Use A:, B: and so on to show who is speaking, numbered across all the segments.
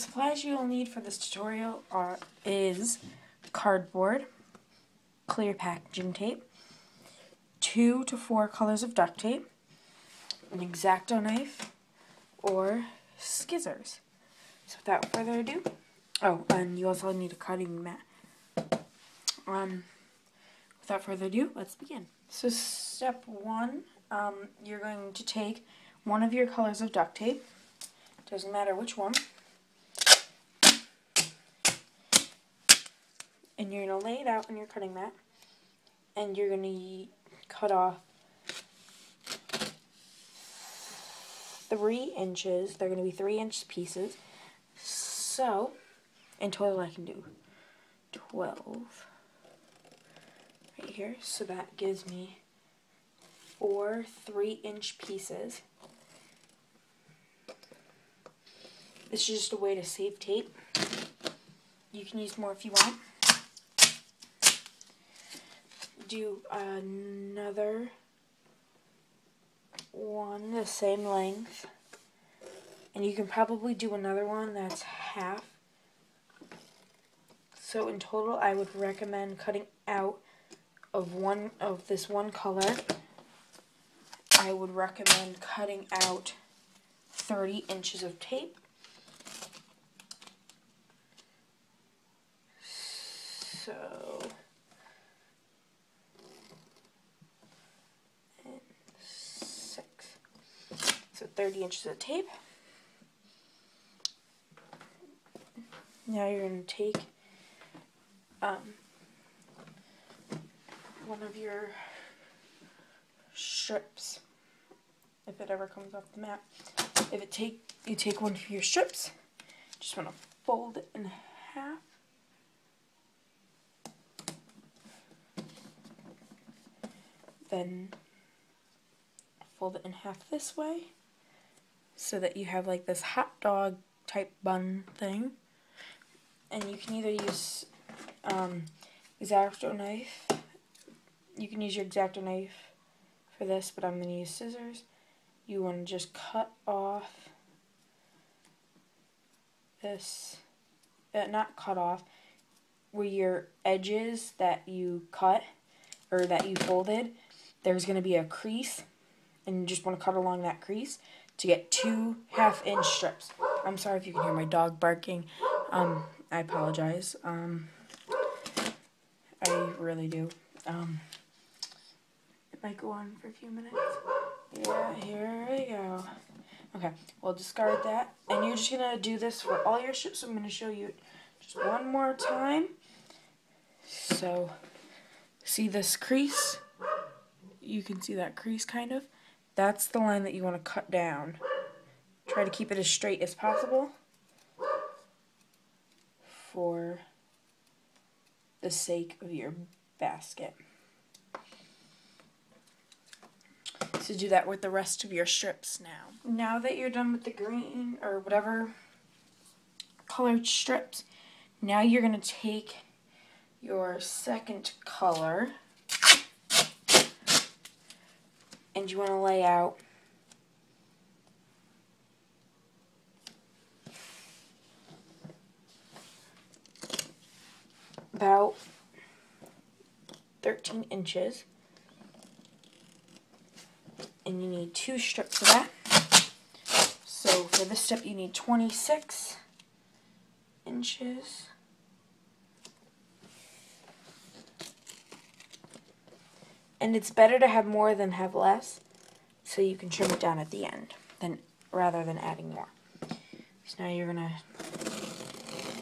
A: supplies you'll need for this tutorial is cardboard, clear packaging tape, 2 to 4 colors of duct tape, an X-Acto knife, or scissors. So without further ado, and you also need a cutting mat. Without further ado, let's begin. So step 1, you're going to take one of your colors of duct tape, doesn't matter which one, and you're going to lay it out on your cutting mat, and you're going to cut off 3 inches. They're going to be 3-inch pieces. So, in total I can do 12 right here. So that gives me 4 3-inch pieces. This is just a way to save tape. You can use more if you want. Do another one the same length, and you can probably do another one that's half. So in total I would recommend cutting out of this one color, I would recommend cutting out 30 inches of tape. So, and 6. So 30 inches of tape. Now you're going to take one of your strips, if it ever comes off the mat. You take one of your strips, just want to fold it in half. Then fold it in half this way, so that you have like this hot dog type bun thing. And you can either use X-Acto knife. You can use your X-Acto knife for this, but I'm going to use scissors. You want to just cut off this, not cut off, where your edges that you cut, or that you folded, there's going to be a crease, and you just want to cut along that crease to get 2 half-inch strips. I'm sorry if you can hear my dog barking. I apologize. I really do. It might go on for a few minutes. Yeah, here we go. Okay, we'll discard that. And you're just going to do this for all your strips. So I'm going to show you just one more time. So, see this crease? You can see that crease kind of. That's the line that you want to cut down. Try to keep it as straight as possible for the sake of your basket. So do that with the rest of your strips now. Now that you're done with the green or whatever colored strips, now you're going to take your second color and you want to lay out about 13 inches, and you need 2 strips of that. So for this step you need 26 inches. And it's better to have more than have less, so you can trim it down at the end, rather than adding more. So now you're going to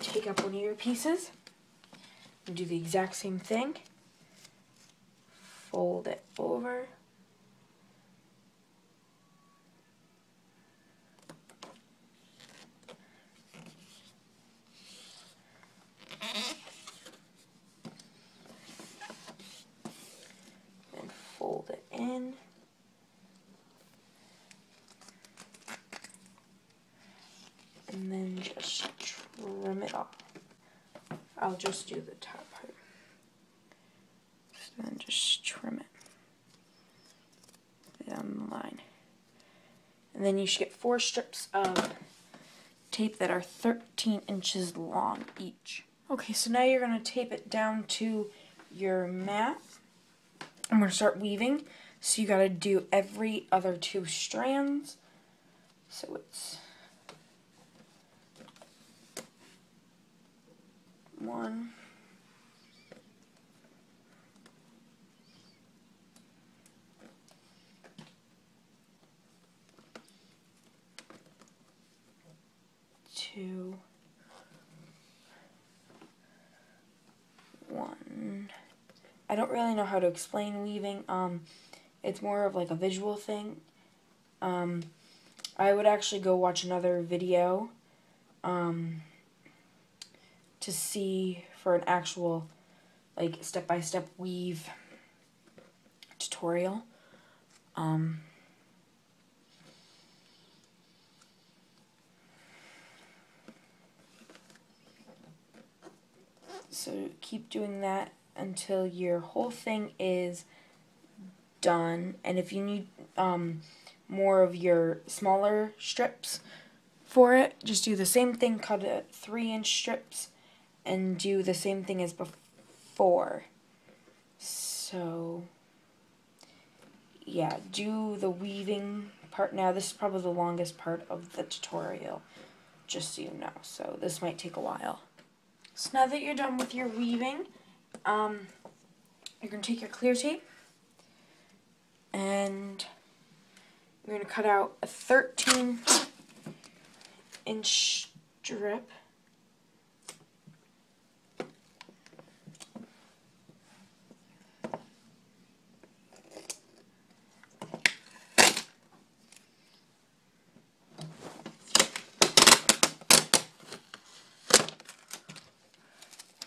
A: take up one of your pieces and do the exact same thing. Fold it over. Then fold it in. And then just trim it off. I'll just do the top part. So then just trim it down the line. And then you should get 4 strips of tape that are 13 inches long each. Okay, so now you're going to tape it down to your mat. I'm going to start weaving. So you got to do every other 2 strands. So it's 1, 2, 1. I don't really know how to explain weaving. It's more of like a visual thing. I would actually go watch another video to see for an actual like step-by-step weave tutorial. So keep doing that until your whole thing is done. And if you need more of your smaller strips for it, just do the same thing, cut it 3-inch strips and do the same thing as before. So yeah, do the weaving part now. This is probably the longest part of the tutorial, just so you know. So this might take a while. So now that you're done with your weaving, you're going to take your clear tape and you're going to cut out a 13-inch strip.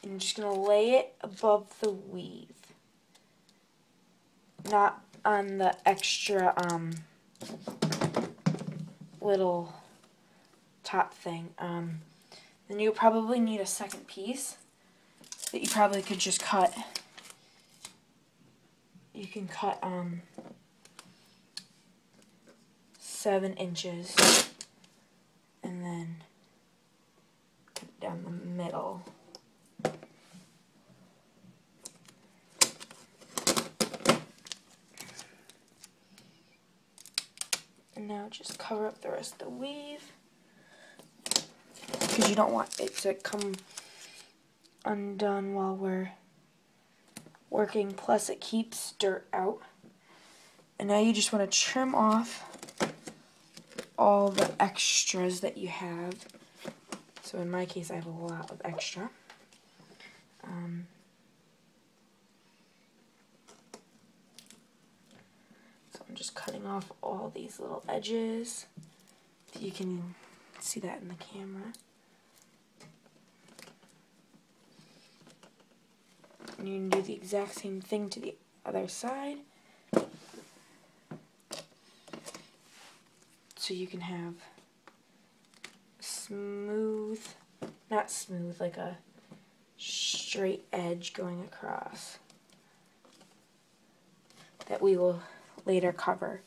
A: And you're just going to lay it above the weave, not on the extra little top thing. Then you probably need a second piece that you probably could just cut. You can cut 7 inches and then cut it down the middle. And now just cover up the rest of the weave, because you don't want it to come undone while we're working, plus it keeps dirt out. And now you just want to trim off all the extras that you have. So in my case I have a lot of extra. So I'm just cutting off all these little edges. You can see that in the camera. And you can do the exact same thing to the other side. So you can have smooth, not smooth, like a straight edge going across that we will later cover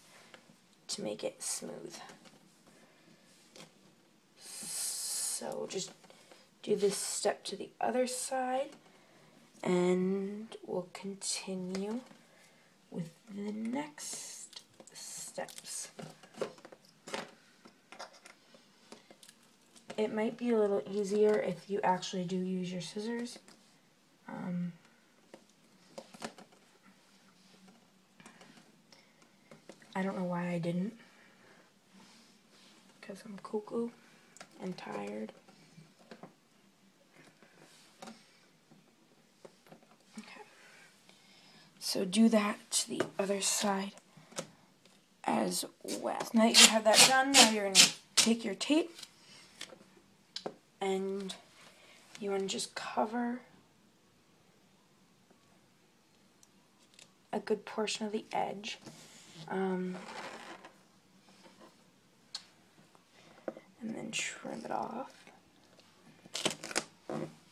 A: to make it smooth. So just do this step to the other side and we'll continue with the next steps. It might be a little easier if you actually do use your scissors. I don't know why I didn't, because I'm cuckoo and tired. Okay, so do that to the other side as well. So now that you have that done, now you're going to take your tape and you want to just cover a good portion of the edge. And then trim it off.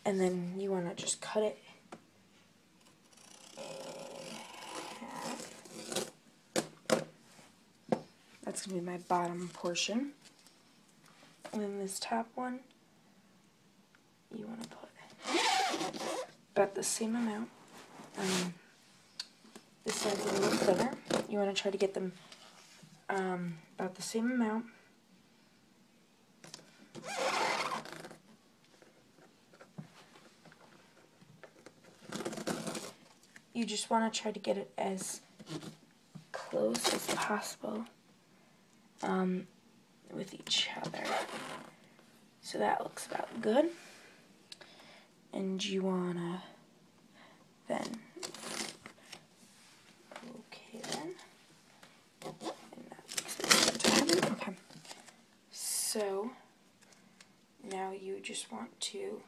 A: And then you want to just cut it in half. That's going to be my bottom portion. And then this top one, you want to put about the same amount. This side's a little thinner. You want to try to get them about the same amount. You just want to try to get it as close as possible with each other. So that looks about good. And you want to then, okay then, and that makes it start to happen. Okay, so now you just want to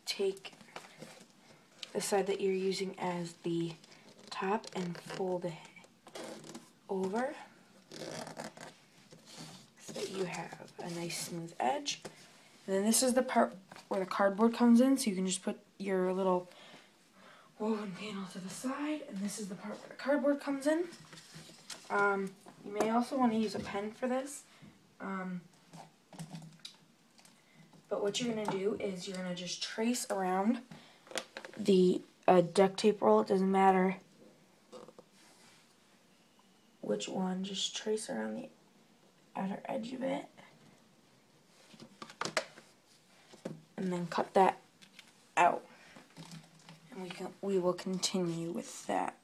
A: take the side that you're using as the top and fold it over so that you have a nice smooth edge. And then this is the part where the cardboard comes in, so you can just put your little woven panel to the side, and this is the part where the cardboard comes in. You may also want to use a pen for this, but what you're going to do is you're going to just trace around the duct tape roll. It doesn't matter which one, just trace around the outer edge of it. And then cut that out. And we will continue with that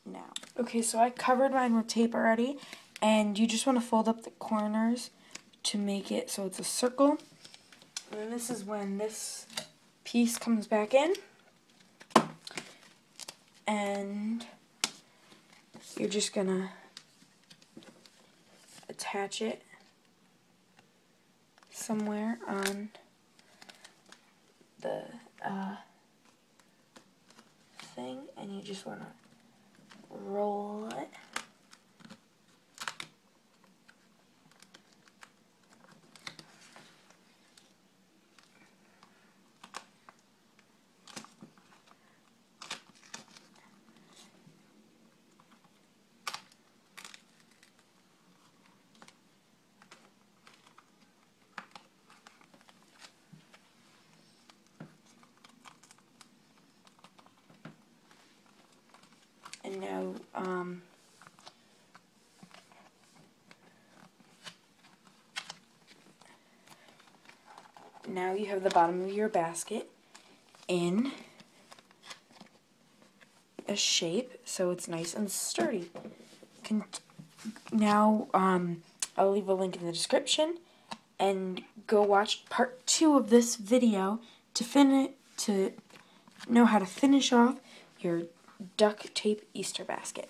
A: now. Okay, so I covered mine with tape already, and you just want to fold up the corners to make it so it's a circle. And then this is when this piece comes back in, and you're just gonna attach it somewhere on the thing, and you just want to roll it. And now you have the bottom of your basket in a shape so it's nice and sturdy. Now I'll leave a link in the description, and go watch part 2 of this video to know how to finish off your duct tape Easter basket.